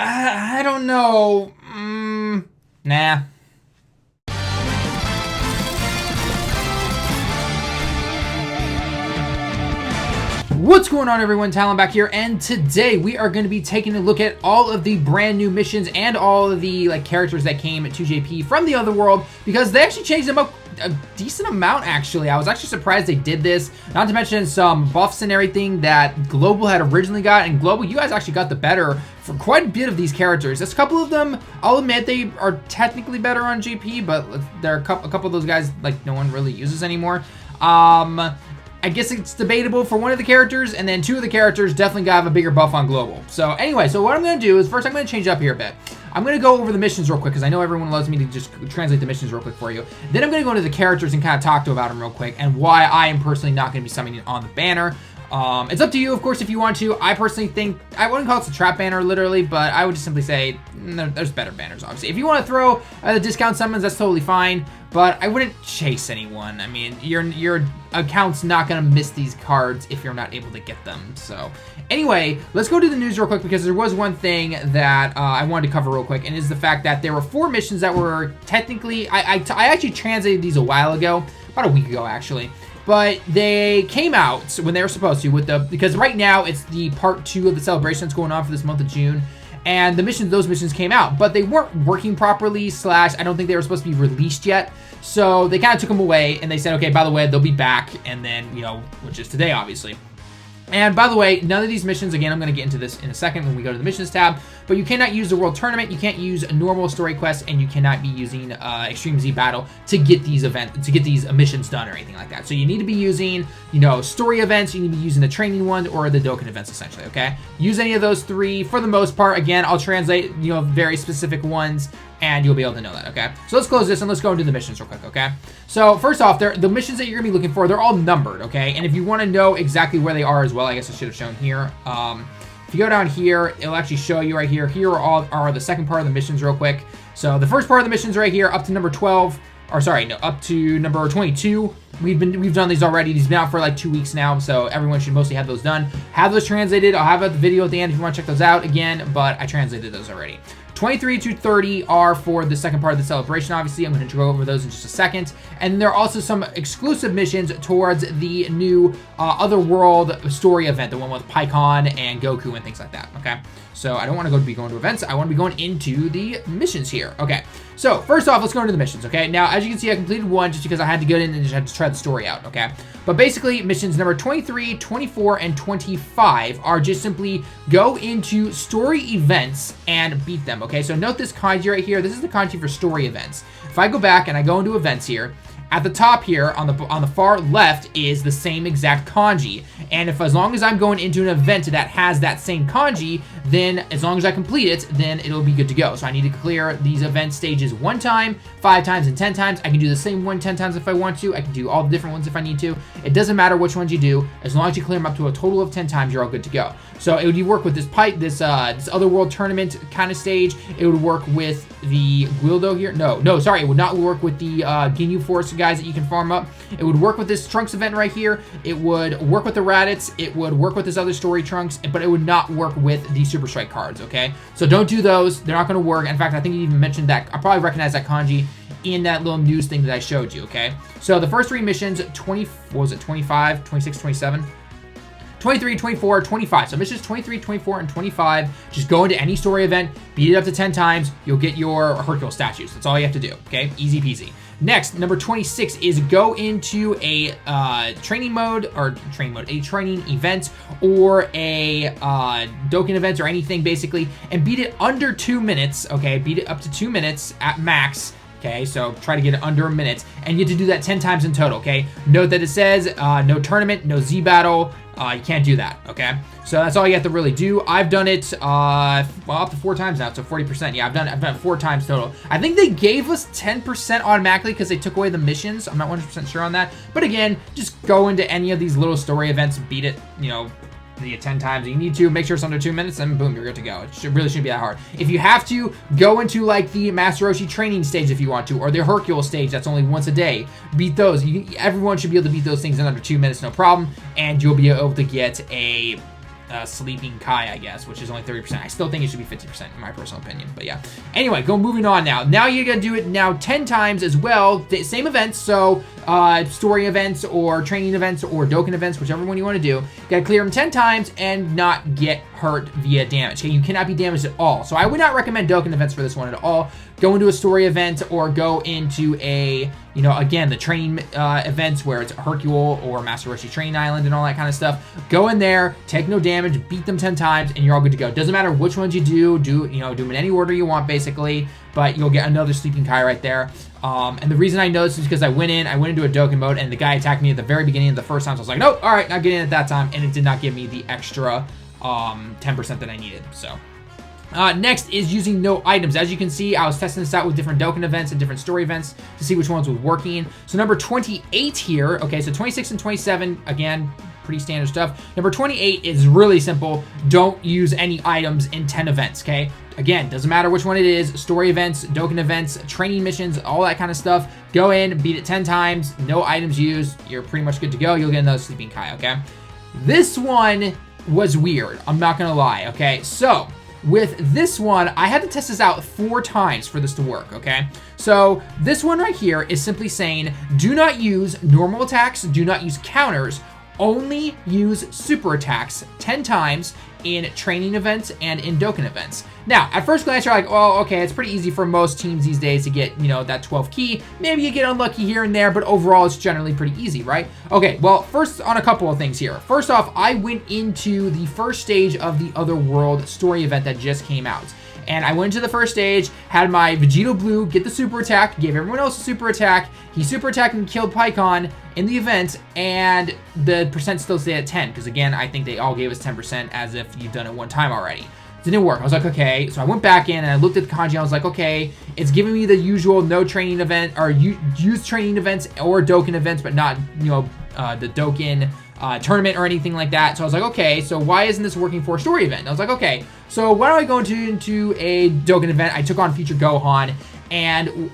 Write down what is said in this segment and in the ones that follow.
I don't know. Nah. What's going on, everyone? Tallen back here, and today we are going to be taking a look at all of the brand new missions and all of the characters that came to JP from the Otherworld, because they actually changed them up a decent amount. Actually, I was actually surprised they did this, not to mention some buffs and everything that Global had originally got. And Global, you guys actually got the better for quite a bit of these characters. There's a couple of them, I'll admit, they are technically better on JP, but there are a couple of those guys no one really uses anymore. I guess it's debatable for one of the characters, and then two of the characters definitely got to have a bigger buff on Global. So anyway, so what I'm going to do is first I'm going to change up here a bit. I'm going to go over the missions real quick, because I know everyone loves me to just translate the missions real quick for you. Then I'm going to go into the characters and kind of talk about them real quick, and why I am personally not going to be summoning on the banner. It's up to you, of course, if you want to. I personally think, I wouldn't call it a trap banner, literally, but I would just simply say, there's better banners, obviously. If you want to throw the discount summons, that's totally fine, but I wouldn't chase anyone. I mean, your account's not going to miss these cards if you're not able to get them. So, anyway, let's go to the news real quick, because there was one thing that I wanted to cover real quick, and is the fact that there were 4 missions that were technically, I actually translated these a while ago, about a week ago, actually. But they came out when they were supposed to because right now it's the part 2 of the celebration that's going on for this month of June. And those missions came out, but they weren't working properly, / I don't think they were supposed to be released yet. So they kind of took them away, and they said, okay, by the way, they'll be back. And then, which is today, obviously. And by the way, none of these missions, again, I'm going to get into this in a second when we go to the missions tab, but you cannot use the World Tournament, you can't use a normal story quest, and you cannot be using Extreme Z Battle to get these missions done or anything like that. So you need to be using, story events, you need to be using the training one or the Dokkan events, essentially, okay? Use any of those 3 for the most part. Again, I'll translate, very specific ones, and you'll be able to know that, okay? So let's close this and let's go into the missions real quick, okay? So first off, the missions that you're gonna be looking for, they're all numbered, okay? And if you wanna know exactly where they are as well, I guess I should have shown here. If you go down here, it'll actually show you right here. Here are the second part of the missions real quick. So the first part of the missions right here, up to number 12, or sorry, no, up to number 22. We've done these already. These have been out for 2 weeks now, so everyone should mostly have those done. Have those translated. I'll have the video at the end if you want to check those out again, but I translated those already. 23 to 30 are for the second part of the celebration, obviously. I'm going to go over those in just a second. And there are also some exclusive missions towards the new Otherworld story event, the one with Pikkon and Goku and things like that, okay? So I don't want to be going to events. I want to be going into the missions here, okay? So first off, let's go into the missions, okay? Now, as you can see, I completed 1 just because I had to get in and just had to try the story out, okay? But basically, missions number 23, 24, and 25 are just simply go into story events and beat them, okay? So note this kanji right here. This is the kanji for story events. If I go back and I go into events here, at the top here, on the far left, is the same exact kanji. And as long as I'm going into an event that has that same kanji, then as long as I complete it, then it'll be good to go. So I need to clear these event stages 1 time, 5 times, and 10 times. I can do the same one 10 times if I want to. I can do all the different ones if I need to. It doesn't matter which ones you do. As long as you clear them up to a total of 10 times, you're all good to go. So it would work with this this Otherworld tournament kind of stage. It would work with the Guildo here. No, sorry, it would not work with the Ginyu Force guys that you can farm up. It would work with this Trunks event right here. It would work with the Raditz. It would work with this other story Trunks, but it would not work with the Super Strike cards, okay? So don't do those. They're not going to work. In fact, I think you even mentioned that. I probably recognize that kanji in that little news thing that I showed you, okay? So the first 3 missions, 25, 26, 27? 23, 24, 25. So missions 23, 24, and 25. Just go into any story event, beat it up to 10 times. You'll get your Hercule statues. That's all you have to do, okay? Easy peasy. Next, number 26 is go into a training event or a Dokkan event or anything basically, and beat it under 2 minutes, okay? Beat it up to 2 minutes at max. Okay, so try to get it under a minute, and you have to do that 10 times in total, okay? Note that it says no tournament, no Z battle. You can't do that, okay? So that's all you have to really do. I've done it, well, up to 4 times now, so 40%. Yeah, I've done it 4 times total. I think they gave us 10% automatically because they took away the missions. I'm not 100% sure on that. But again, just go into any of these little story events, beat it, 10 times you need to. Make sure it's under 2 minutes, and boom, you're good to go. It really shouldn't be that hard. If you have to, go into the Master Roshi training stage if you want to, or the Hercule stage that's only once a day. Beat those. Everyone should be able to beat those things in under 2 minutes, no problem, and you'll be able to get a Sleeping Kai, I guess, which is only 30%. I still think it should be 50% in my personal opinion, but yeah. Anyway, moving on now. Now you're gonna do it now 10 times as well. The same events, so story events or training events or Dokkan events, whichever one you want to do. You gotta clear them 10 times and not get hurt via damage. Okay, you cannot be damaged at all. So I would not recommend Dokkan events for this one at all. Go into a story event or go into a, you know, again, the training events where it's Hercule or Master Roshi Training Island and all that kind of stuff. Go in there, take no damage, beat them 10 times, and you're all good to go. Doesn't matter which ones you do them in any order you want, basically, but you'll get another Sleeping Kai right there. And the reason I know this is because I went into a Dokkan mode, and the guy attacked me at the very beginning of the first time, so I was like, nope, all right, not getting in at that time, and it did not give me the extra 10% that I needed, so. Next is using no items. As you can see, I was testing this out with different Dokkan events and different story events to see which ones was working. So number 28 here, okay, so 26 and 27, again, pretty standard stuff. Number 28 is really simple. Don't use any items in 10 events, okay? Again, doesn't matter which one it is, story events, Dokkan events, training missions, all that kind of stuff. Go in, beat it 10 times, no items used, you're pretty much good to go. You'll get another Sleeping Kai, okay? This one was weird, I'm not gonna lie, okay? So, with this one, I had to test this out 4 times for this to work, okay? So this one right here is simply saying, do not use normal attacks, do not use counters, only use super attacks 10 times in training events and in Dokkan events. Now, at first glance, you're like, well, okay, it's pretty easy for most teams these days to get, you know, that 12 key. Maybe you get unlucky here and there, but overall, it's generally pretty easy, right? Okay, well, first on a couple of things here. First off, I went into the first stage of the Otherworld story event that just came out. And I went to the first stage, had my Vegeta Blue get the super attack, gave everyone else a super attack. He super attacked and killed Pikkon in the event, and the percent still stayed at 10, because again, I think they all gave us 10% as if you've done it one time already. Didn't work. I was like, okay. So I went back in and I looked at the kanji. I was like, okay, it's giving me the usual no training event or use training events or Dokkan events, but not, you know, the Dokkan tournament or anything like that. So I was like, okay, so why isn't this working for a story event? And I was like, okay, so why don't I go into a Dokkan event? I took on Future Gohan, and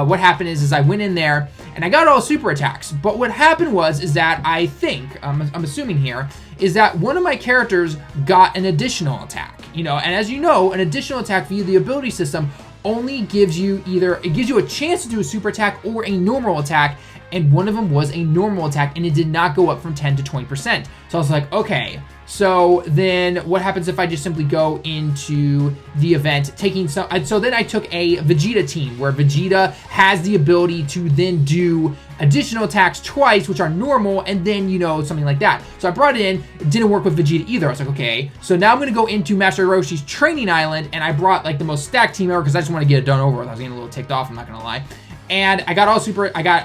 what happened is I went in there and I got all super attacks. But what happened is that I think, I'm assuming here, is that one of my characters got an additional attack. You know, and as you know, an additional attack via the ability system only gives you it gives you a chance to do a super attack or a normal attack, and one of them was a normal attack, and it did not go up from 10 to 20%. So I was like, okay, so then what happens if I just simply go into the event taking some, so then I took a Vegeta team where Vegeta has the ability to then do additional attacks twice, which are normal, and then, you know, something like that. So I brought it in, it didn't work with Vegeta either. I was like, okay, so now I'm gonna go into Master Roshi's Training Island, and I brought like the most stacked team ever because I just want to get it done over with. I was getting a little ticked off, I'm not gonna lie. And I got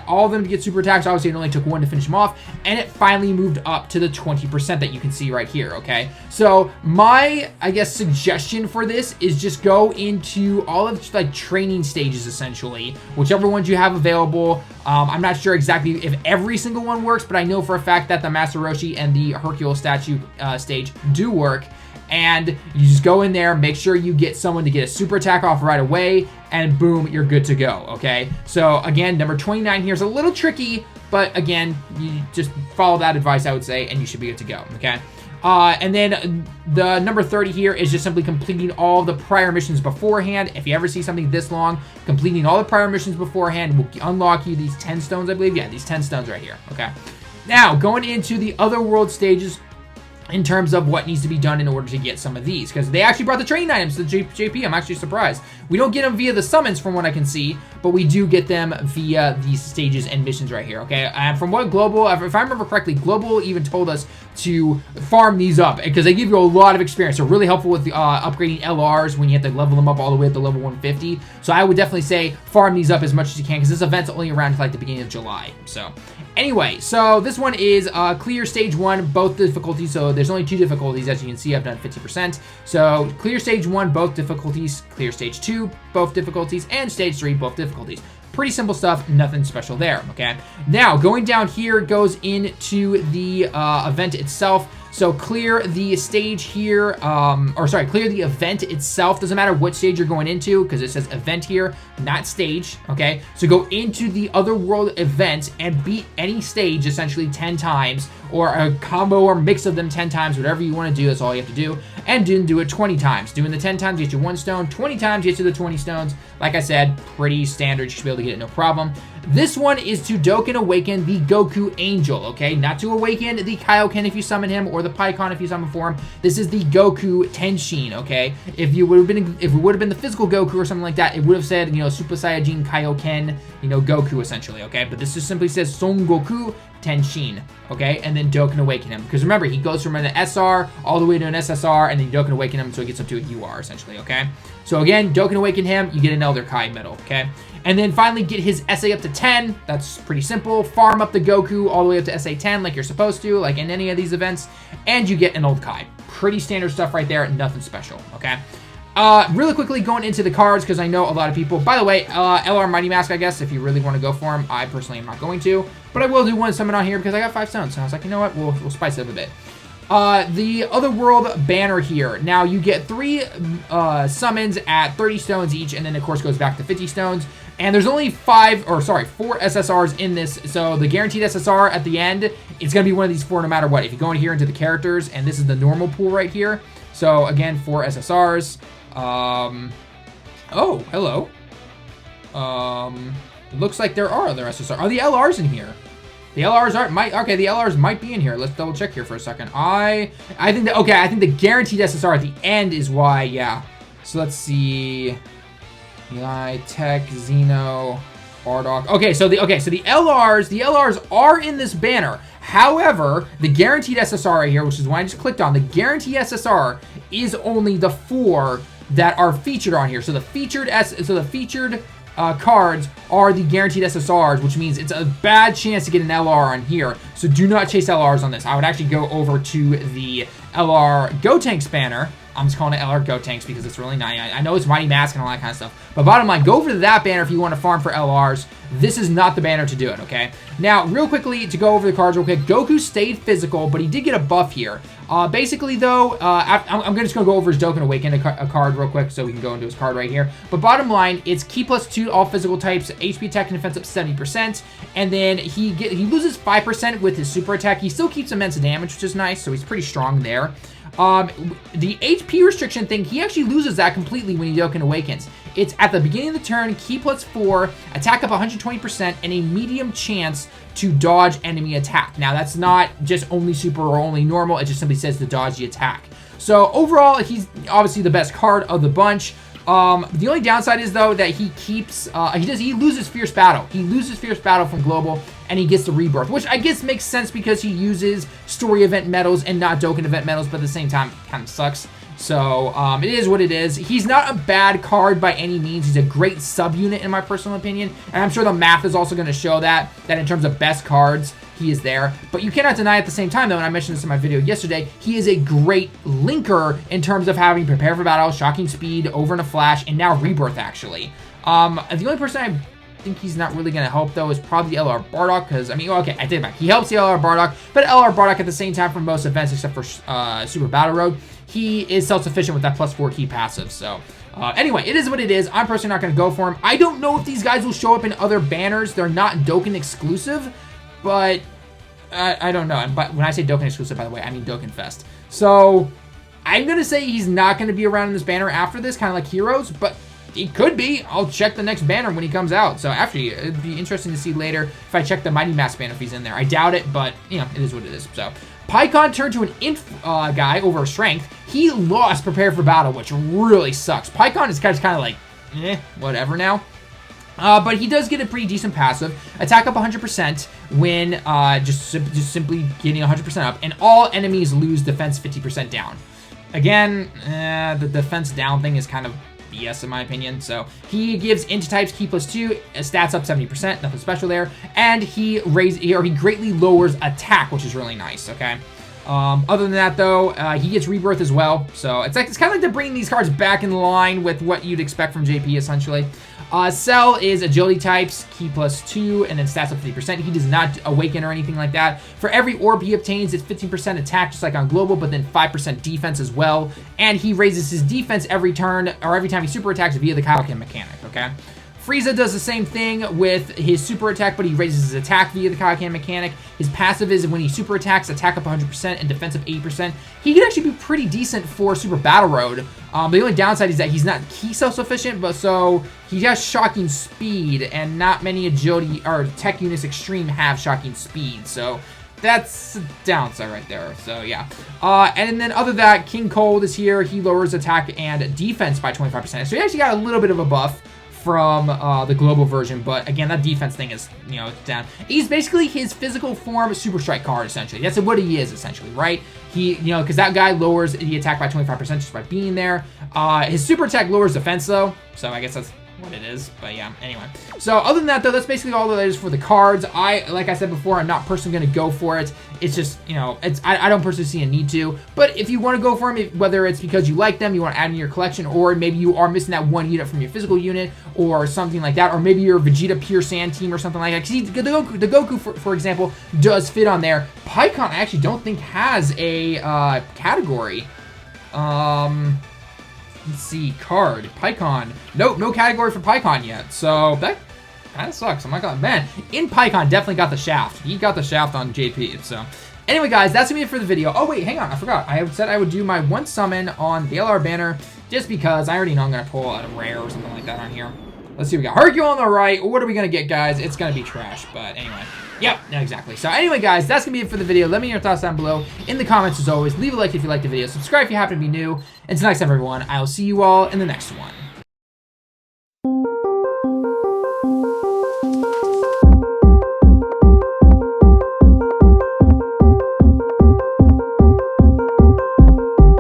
all of them to get super attacks. Obviously, it only took one to finish them off, and it finally moved up to the 20% that you can see right here, okay? So my, I guess, suggestion for this is just go into all of like training stages, essentially, whichever ones you have available. I'm not sure exactly if every single one works, but I know for a fact that the Master Roshi and the Hercule statue stage do work. And you just go in there, make sure you get someone to get a super attack off right away, and boom, you're good to go, okay? So again, number 29 here is a little tricky, but again, you just follow that advice, I would say, and you should be good to go, okay? And then the number 30 here is just simply completing all the prior missions beforehand. If you ever see something this long, completing all the prior missions beforehand will unlock you these 10 stones, I believe. Yeah, these 10 stones right here, okay? Now, going into the Otherworld stages, in terms of what needs to be done in order to get some of these, because they actually brought the training items to the JP. I'm actually surprised. We don't get them via the summons from what I can see, but we do get them via these stages and missions right here, okay? And from what Global, if I remember correctly, Global even told us to farm these up because they give you a lot of experience. They're really helpful with upgrading LRs when you have to level them up all the way up to level 150. So I would definitely say farm these up as much as you can because this event's only around to like the beginning of July. So anyway, so this one is clear stage 1, both difficulties. So there's only 2 difficulties. As you can see, I've done 50%. So clear stage 1, both difficulties. Clear stage 2, both difficulties. And stage 3, both difficulties. Pretty simple stuff, nothing special there, okay? Now, going down here goes into the event itself. So clear the stage here, clear the event itself. Doesn't matter what stage you're going into because it says event here, not stage, okay? So go into the Otherworld event and beat any stage essentially 10 times, or a combo or mix of them 10 times, whatever you want to do, that's all you have to do. And then do it 20 times. Doing the 10 times gets you 1 stone, 20 times gets you the 20 stones. Like I said, pretty standard, you should be able to get it no problem. This one is to Dokkan Awaken the Goku Angel, okay? Not to awaken the Kaioken if you summon him, or the Pikkon if you summon for him. This is the Goku Tenshin, okay? If it would have been the physical Goku or something like that, it would have said, you know, Super Saiyajin Kaioken, you know, Goku essentially, okay? But this just simply says Son Goku Tenshin, okay? And then Dokkan Awaken him. Because remember, he goes from an SR all the way to an SSR, and then Dokkan Awaken him so he gets up to a UR essentially, okay? So again, Dokkan Awaken him, you get an Elder Kai medal, okay? And then finally get his SA up to 10. That's pretty simple. Farm up the Goku all the way up to SA 10 like you're supposed to, like in any of these events, and you get an Old Kai. Pretty standard stuff right there, nothing special, okay? Really quickly going into the cards, because I know a lot of people, by the way, LR Mighty Mask, I guess, if you really want to go for him. I personally am not going to, but I will do one summon on here because I got 5 stones, so I was like, you know what, we'll spice it up a bit. The Otherworld banner here. Now, you get 3 summons at 30 stones each, and then, of course, goes back to 50 stones. And there's only 4 SSRs in this, so the guaranteed SSR at the end, it's going to be one of these 4 no matter what. If you go in here into the characters, and this is the normal pool right here. So, again, 4 SSRs. Oh, hello. It looks like there are other SSRs. Are the LRs in here? The LRs the LRs might be in here. Let's double check here for a second. I think the guaranteed SSR at the end is why, yeah. So let's see. Eli, Tech, Xeno, Bardock. Okay, so the LRs are in this banner. However, the guaranteed SSR right here, which is why I just clicked on, the guaranteed SSR is only the 4 that are featured on here. So the featured cards are the guaranteed SSRs, which means it's a bad chance to get an LR on here. So do not chase LRs on this. I would actually go over to the LR Gotenks banner. I'm just calling it LR Gotenks because it's really nice. I know it's Mighty Mask and all that kind of stuff. But bottom line, go over to that banner if you want to farm for LRs. This is not the banner to do it, okay? Now, real quickly, to go over the cards real quick, Goku stayed physical, but he did get a buff here. Basically, though, I'm just going to go over his Dokkan Awaken a card real quick so we can go into his card right here. But bottom line, it's Ki +2 all physical types, HP, attack, and defense up 70%. And then he loses 5% with his super attack. He still keeps immense damage, which is nice, so he's pretty strong there. The HP restriction thing, he actually loses that completely when he Dokkan Awakens. It's at the beginning of the turn, Ki +4, attack up 120%, and a medium chance to dodge enemy attack. Now, that's not just only super or only normal, it just simply says to dodge the attack. So, overall, he's obviously the best card of the bunch. The only downside is, though, that he keeps, he loses Fierce Battle. He loses Fierce Battle from Global, and he gets the Rebirth, which I guess makes sense because he uses Story Event medals and not Dokkan Event medals, but at the same time, it kind of sucks. So, it is what it is. He's not a bad card by any means. He's a great subunit, in my personal opinion, and I'm sure the math is also going to show that in terms of best cards, he is there. But you cannot deny at the same time, though, and I mentioned this in my video yesterday, he is a great linker in terms of having Prepare for Battle, Shocking Speed, Over in a Flash, and now Rebirth, actually. The only person I think he's not really going to help, though, is probably the LR Bardock, because, I mean, okay, I take it back. He helps the LR Bardock, but LR Bardock at the same time for most events, except for Super Battle Road, he is self-sufficient with that +4 key passive, so... anyway, it is what it is. I'm personally not going to go for him. I don't know if these guys will show up in other banners. They're not Dokkan exclusive, but I don't know. But when I say Dokkan exclusive, by the way, I mean Dokkan Fest. So I'm going to say he's not going to be around in this banner after this, kind of like Heroes, but he could be. I'll check the next banner when he comes out. So actually, it'd be interesting to see later if I check the Mighty Mask banner if he's in there. I doubt it, but, you know, it is what it is. So Pikkon turned to an Inf guy over Strength. He lost Prepare for Battle, which really sucks. Pikkon is kind of like, whatever now. But he does get a pretty decent passive. Attack up 100% when just simply getting 100% up. And all enemies lose defense 50% down. Again, the defense down thing is kind of BS in my opinion. So he gives into types Ki +2, stats up 70%, nothing special there. And he greatly lowers attack, which is really nice, okay? Other than that, though, he gets rebirth as well. So it's kind of like they're bringing these cards back in line with what you'd expect from JP, essentially. Cell is agility types, key +2, and then stats up 50%. He does not awaken or anything like that. For every orb he obtains, it's 15% attack, just like on global, but then 5% defense as well. And he raises his defense every turn, or every time he super attacks via the kaioken mechanic, okay? Frieza does the same thing with his super attack, but he raises his attack via the kaioken mechanic. His passive is when he super attacks, attack up 100% and defense up 80%. He can actually be pretty decent for Super Battle Road. The only downside is that he's not key self-sufficient, but so he has shocking speed, and not many agility or tech units extreme have shocking speed. So that's a downside right there. So yeah. And then other than that, King Cold is here. He lowers attack and defense by 25%. So he actually got a little bit of a buff from the global version, but again, that defense thing is, you know, down. He's basically his physical form Super Strike card, essentially. That's what he is, essentially, right? He, you know, because that guy lowers the attack by 25% just by being there. His super attack lowers defense, though, so I guess that's what it is. But yeah, anyway. So other than that, though, that's basically all that is for the cards. Like I said before, I'm not personally going to go for it. It's just, you know, I don't personally see a need to. But if you want to go for them, whether it's because you like them, you want to add in your collection, or maybe you are missing that one unit from your physical unit, or something like that, or maybe you're a Vegeta Pure Sand team or something like that. See, the Goku, for example, does fit on there. Pikkon, I actually don't think has a category. Let's see, card, Pikkon. Nope, no category for Pikkon yet. So that kind of sucks. I'm not gonna, man, in Pikkon definitely got the shaft. He got the shaft on JP. So anyway, guys, that's gonna be it for the video. Oh wait, hang on, I forgot. I said I would do my one summon on the LR banner just because I already know I'm gonna pull out a rare or something like that on here. Let's see, we got Hercule on the right. What are we gonna get, guys? It's gonna be trash, but anyway. Yep, exactly. So anyway, guys, that's gonna be it for the video. Let me know your thoughts down below in the comments as always. Leave a like if you liked the video. Subscribe if you happen to be new. Until next time, everyone, I will see you all in the next one.